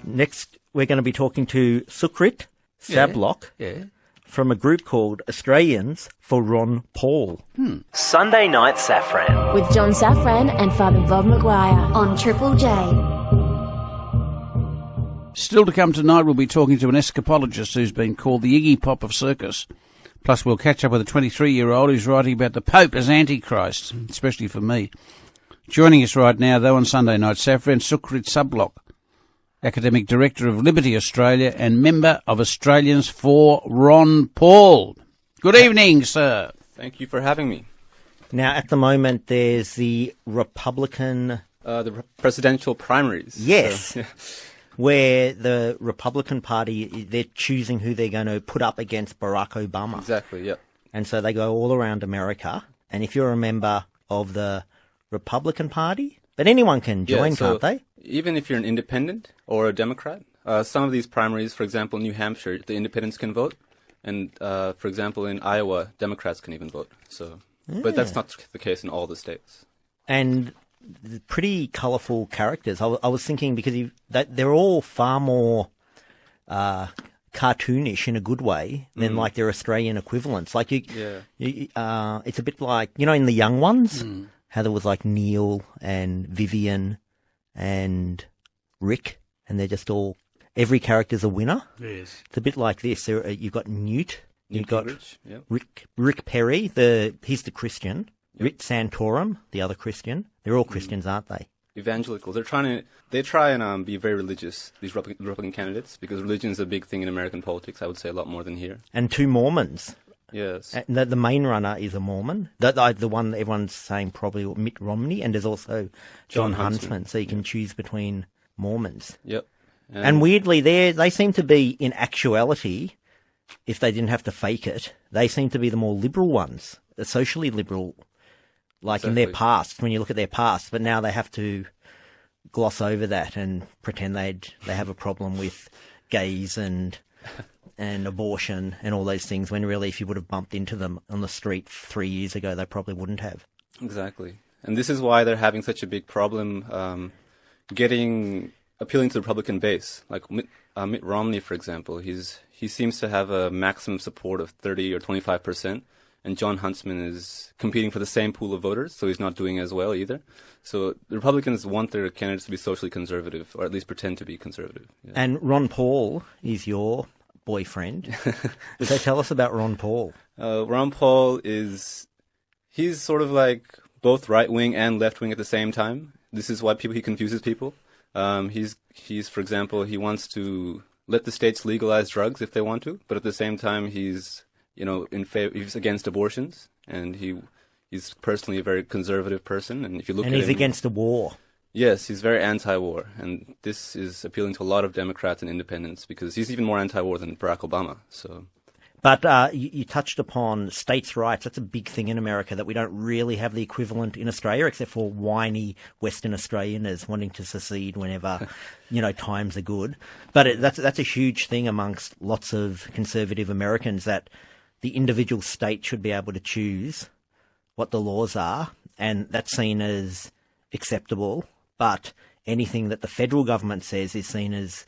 Next, we're going to be talking to Sukhrit Sablock from a group called Australians for Ron Paul. Sunday Night Safran. With John Safran and Father Bob Maguire on Triple J. Still to come tonight, we'll be talking to an escapologist who's been called the Iggy Pop of circus. Plus, we'll catch up with a 23-year-old who's writing about the Pope as Antichrist, especially for me. Joining us right now, though, on Sunday Night Safran, Sukhrit Sablock, Academic Director of Liberty Australia and member of Australians for Ron Paul. Good evening, sir. Thank you for having me. Now, at the moment, there's the Republican... the presidential primaries. Yes. Where the Republican Party, they're choosing who they're going to put up against Barack Obama. Exactly, yeah. And so they go all around America. And if you're a member of the Republican Party, but anyone can join, can't they? Even if you're an independent or a Democrat, some of these primaries, for example, New Hampshire, the independents can vote. And, for example, in Iowa, Democrats can even vote. So, but that's not the case in all the states. And pretty colourful characters. I was thinking because they're all far more cartoonish in a good way than like their Australian equivalents. Like it's a bit like, you know, in The Young Ones, how there was like Neil and Vivian and Rick, and they're just all, every character's a winner. Yes. It's a bit like this. You've got Newt, you've got Gingrich, Rick Perry, he's the Christian. Rick Santorum, the other Christian. They're all Christians, aren't they? Evangelicals. They try and be very religious, these Republican candidates, because religion is a big thing in American politics, I would say a lot more than here. And two Mormons. Yes. And the main runner is a Mormon. The one that everyone's saying probably Mitt Romney, and there's also John Huntsman, so you can choose between Mormons. Yep. And weirdly, they seem to be, in actuality, if they didn't have to fake it, they seem to be the more liberal ones, the socially liberal. Like in their past, when you look at their past, but now they have to gloss over that and pretend they have a problem with gays and abortion and all those things, when really if you would have bumped into them on the street 3 years ago, they probably wouldn't have. Exactly. And this is why they're having such a big problem appealing to the Republican base. Like Mitt Romney, for example, he seems to have a maximum support of 30 or 25%. And John Huntsman is competing for the same pool of voters, so he's not doing as well either. So the Republicans want their candidates to be socially conservative, or at least pretend to be conservative. Yeah. And Ron Paul is your boyfriend. So tell us about Ron Paul. Ron Paul he's sort of like both right-wing and left-wing at the same time. This is why he confuses people. He's, for example, he wants to let the states legalize drugs if they want to, but at the same time he's he's against abortions, and he's personally a very conservative person. And if you look at him, he's against the war. Yes, he's very anti-war, and this is appealing to a lot of Democrats and independents because he's even more anti-war than Barack Obama. So, but you touched upon states' rights. That's a big thing in America that we don't really have the equivalent in Australia, except for whiny Western Australians wanting to secede whenever times are good. But that's a huge thing amongst lots of conservative Americans, that the individual state should be able to choose what the laws are, and that's seen as acceptable. But anything that the federal government says is seen as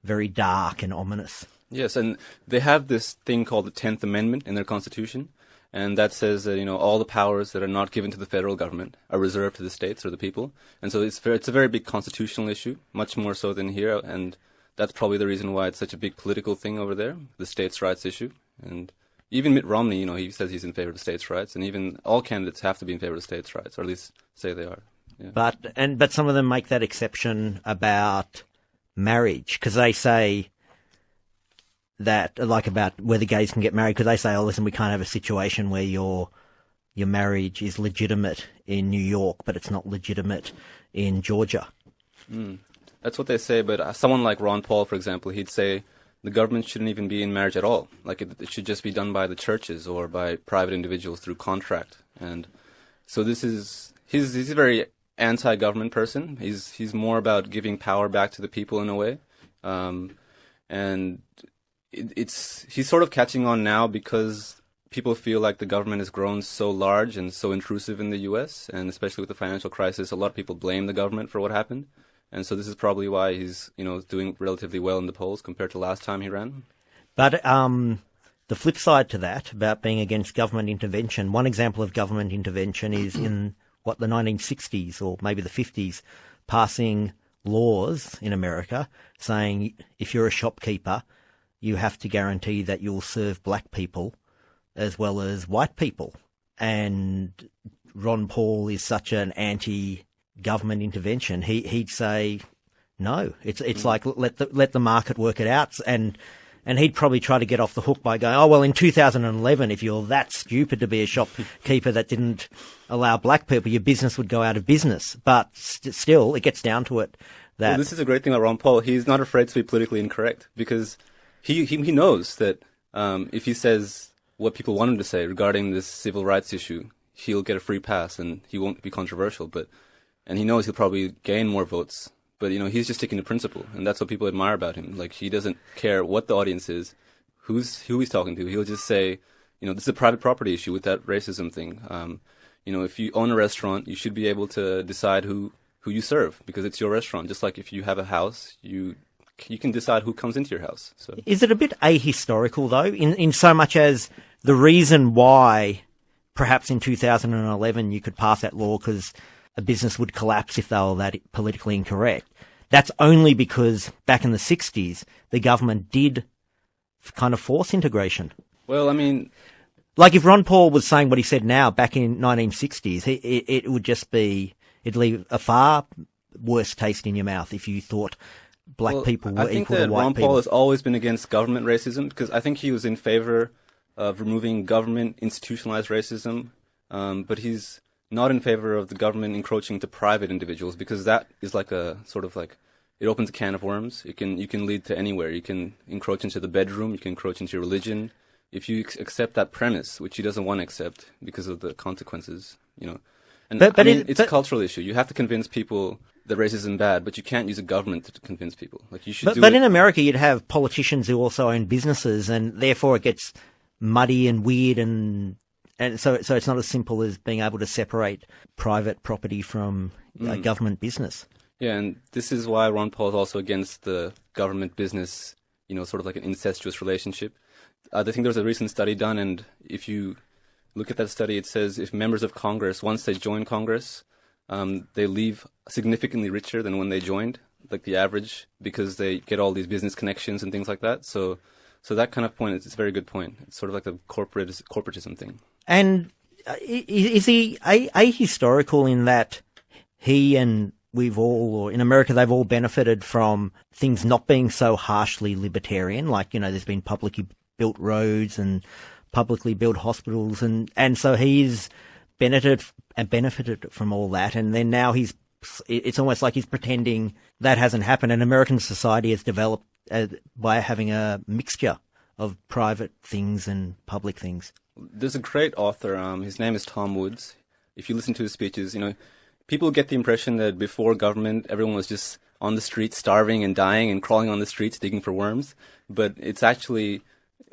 very dark and ominous. Yes, and they have this thing called the 10th Amendment in their Constitution, and that says that, all the powers that are not given to the federal government are reserved to the states or the people. And so it's a very big constitutional issue, much more so than here, and that's probably the reason why it's such a big political thing over there, the states' rights issue. And even Mitt Romney, he says he's in favor of states' rights, and even all candidates have to be in favor of states' rights, or at least say they are. Yeah. But some of them make that exception about marriage, because they say that, like about whether gays can get married, because they say, oh, listen, we can't have a situation where your marriage is legitimate in New York, but it's not legitimate in Georgia. That's what they say, but someone like Ron Paul, for example, he'd say the government shouldn't even be in marriage at all. Like it should just be done by the churches or by private individuals through contract. And so he's a very anti-government person. He's more about giving power back to the people in a way. And he's sort of catching on now because people feel like the government has grown so large and so intrusive in the U.S., and especially with the financial crisis, a lot of people blame the government for what happened. And so this is probably why he's, doing relatively well in the polls compared to last time he ran. But the flip side to that, about being against government intervention, one example of government intervention is in the 1960s or maybe the 50s, passing laws in America saying if you're a shopkeeper, you have to guarantee that you'll serve black people as well as white people. And Ron Paul is such an anti-government intervention. He'd say no. It's like let the market work it out, and he'd probably try to get off the hook by going, oh well, in 2011, if you're that stupid to be a shopkeeper that didn't allow black people, your business would go out of business. But still, it gets down to it that this is a great thing about Ron Paul. He's not afraid to be politically incorrect because he knows that if he says what people want him to say regarding this civil rights issue, he'll get a free pass and he won't be controversial. And he knows he'll probably gain more votes. But, he's just sticking to principle, and that's what people admire about him. Like, he doesn't care what the audience is, who he's talking to. He'll just say, this is a private property issue with that racism thing. If you own a restaurant, you should be able to decide who you serve because it's your restaurant. Just like if you have a house, you can decide who comes into your house. So, is it a bit ahistorical, though, in so much as the reason why perhaps in 2011 you could pass that law because a business would collapse if they were that politically incorrect. That's only because back in the 60s, the government did kind of force integration. Well, I mean, like if Ron Paul was saying what he said now back in 1960s, it would just be, it'd leave a far worse taste in your mouth if you thought black people were equal to white people. I think that Ron Paul has always been against government racism because I think he was in favor of removing government institutionalized racism, but he's not in favor of the government encroaching into private individuals because that is like a sort of like, it opens a can of worms. You can lead to anywhere. You can encroach into the bedroom. You can encroach into your religion. If you accept that premise, which he doesn't want to accept because of the consequences, And it's a cultural issue. You have to convince people that racism is bad, but you can't use a government to convince people. Like you should. But in America, you'd have politicians who also own businesses, and therefore it gets muddy and weird and so it's not as simple as being able to separate private property from government business. Yeah, and this is why Ron Paul is also against the government business, sort of like an incestuous relationship. I think there was a recent study done, and if you look at that study, it says if members of Congress, once they join Congress, they leave significantly richer than when they joined, like the average, because they get all these business connections and things like that. So that kind of point, it's a very good point. It's sort of like the corporatism thing. And is he ahistorical in that he and we've all, or in America, they've all benefited from things not being so harshly libertarian? Like, there's been publicly built roads and publicly built hospitals, and so he's benefited from all that. And then now it's almost like he's pretending that hasn't happened. And American society has developed by having a mixture of private things and public things. There's a great author, his name is Tom Woods. If you listen to his speeches, people get the impression that before government, everyone was just on the streets starving and dying and crawling on the streets digging for worms. But it's actually,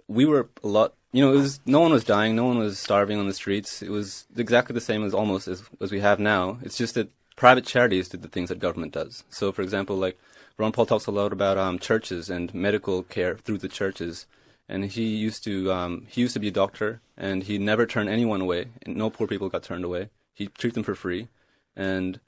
we were a lot, no one was dying, no one was starving on the streets. It was exactly the same as almost as we have now. It's just that private charities did the things that government does. So, for example, like Ron Paul talks a lot about churches and medical care through the churches. And he used to be a doctor, and he never turned anyone away, and no poor people got turned away. He'd treat them for free. And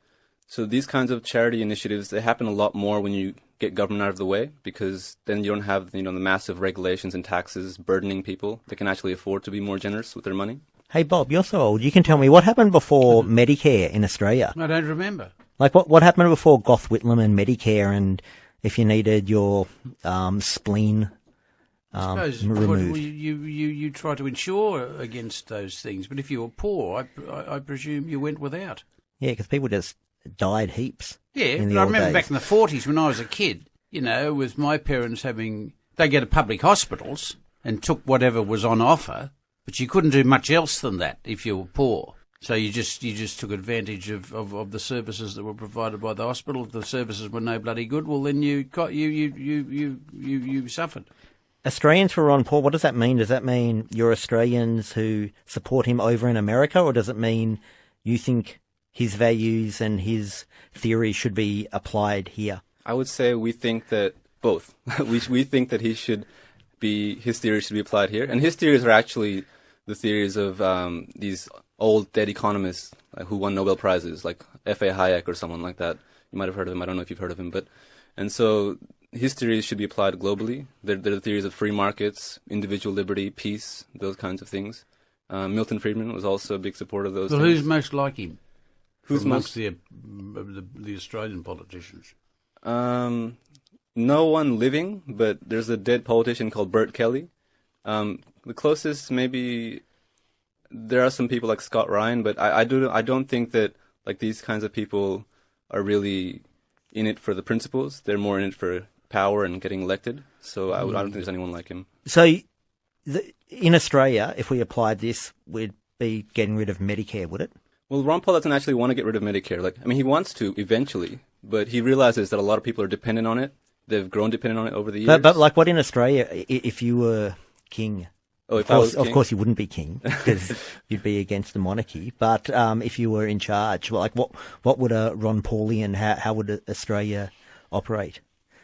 so these kinds of charity initiatives, they happen a lot more when you get government out of the way, because then you don't have, the massive regulations and taxes burdening people. They can actually afford to be more generous with their money. Hey, Bob, you're so old. You can tell me what happened before Medicare in Australia. I don't remember. Like what happened before Gough Whitlam and Medicare, and if you needed your spleen I suppose removed. You try to insure against those things, but if you were poor, I presume you went without. Yeah, because people just died heaps. Yeah, but I remember back in the 40s when I was a kid, with my parents they go to public hospitals and took whatever was on offer, but you couldn't do much else than that if you were poor. So you just took advantage of the services that were provided by the hospital. If the services were no bloody good, well then you suffered. Australians for Ron Paul, what does that mean? Does that mean you're Australians who support him over in America, or does it mean you think his values and his theories should be applied here? I would say we think that both. we think that his theories should be applied here, and his theories are actually the theories of these old dead economists who won Nobel Prizes, like F.A. Hayek or someone like that. You might have heard of him. I don't know if you've heard of him, and so his theories should be applied globally. They're the theories of free markets, individual liberty, peace, those kinds of things. Milton Friedman was also a big supporter of those Well, things. who's most like him? Who's amongst most the Australian politicians? No one living, but there's a dead politician called Bert Kelly. The closest, maybe, there are some people like Scott Ryan, but I don't think that like these kinds of people are really in it for the principles. They're more in it for power and getting elected. So I don't think there's anyone like him. So in Australia, if we applied this, we'd be getting rid of Medicare, would it? Well, Ron Paul doesn't actually want to get rid of Medicare. He wants to eventually, but he realizes that a lot of people are dependent on it. They've grown dependent on it over the years. But like what in Australia, if you were king? Oh, if I was king? Of course you wouldn't be king because you'd be against the monarchy. But if you were in charge, like what would a Ron Paulian, how would Australia operate?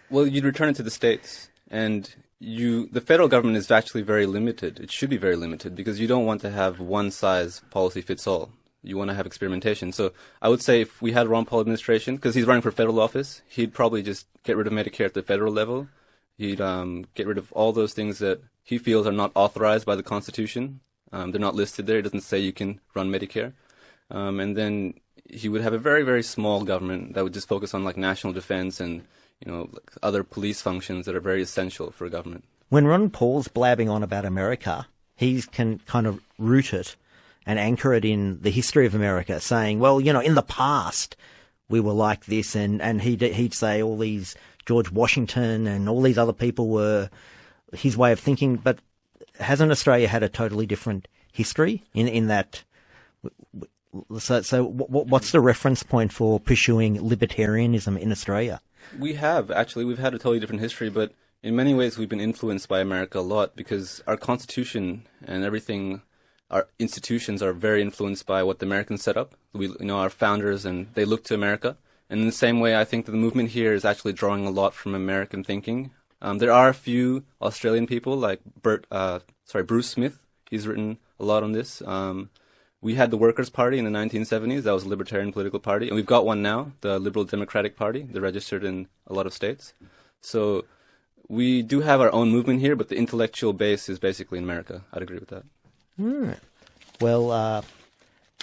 Well, you'd return it to the states, and the federal government is actually very limited. It should be very limited because you don't want to have one size policy fits all. You want to have experimentation. So I would say if we had Ron Paul administration, because he's running for federal office, he'd probably just get rid of Medicare at the federal level. He'd get rid of all those things that he feels are not authorized by the Constitution. They're not listed there. It doesn't say you can run Medicare. And then he would have a very, very small government that would just focus on like national defense and like other police functions that are very essential for a government. When Ron Paul's blabbing on about America, he can kind of root it and anchor it in the history of America, saying, well, in the past we were like this, and he'd say all these George Washington and all these other people were his way of thinking. But hasn't Australia had a totally different history in that? So what's the reference point for pursuing libertarianism in Australia? We've had a totally different history, but in many ways we've been influenced by America a lot because our Constitution and everything, our institutions are very influenced by what the Americans set up. Our founders, and they look to America. And in the same way, I think that the movement here is actually drawing a lot from American thinking. There are a few Australian people like Bruce Smith. He's written a lot on this. We had the Workers' Party in the 1970s. That was a libertarian political party. And we've got one now, the Liberal Democratic Party. They're registered in a lot of states. So we do have our own movement here, but the intellectual base is basically in America. I'd agree with that. Well,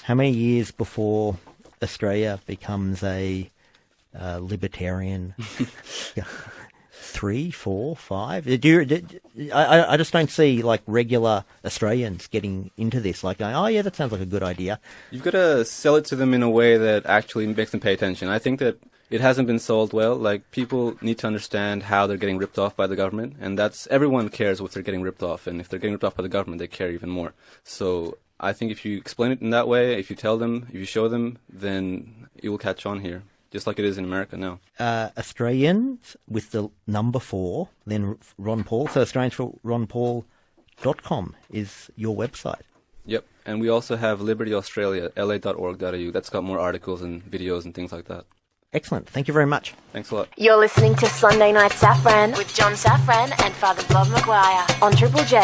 how many years before Australia becomes a libertarian? 3, 4, 5? I just don't see like regular Australians getting into this, like going, oh yeah, that sounds like a good idea. You've got to sell it to them in a way that actually makes them pay attention. I think that it hasn't been sold well. Like, people need to understand how they're getting ripped off by the government, and everyone cares what they're getting ripped off, and if they're getting ripped off by the government, they care even more. So I think if you explain it in that way, if you tell them, if you show them, then it will catch on here, just like it is in America now. Australians with the number 4, then Ron Paul. So Australians for ronpaul.com is your website. Yep, and we also have Liberty Australia, la.org.au. That's got more articles and videos and things like that. Excellent. Thank you very much. Thanks a lot. You're listening to Sunday Night Safran with John Safran and Father Bob Maguire on Triple J.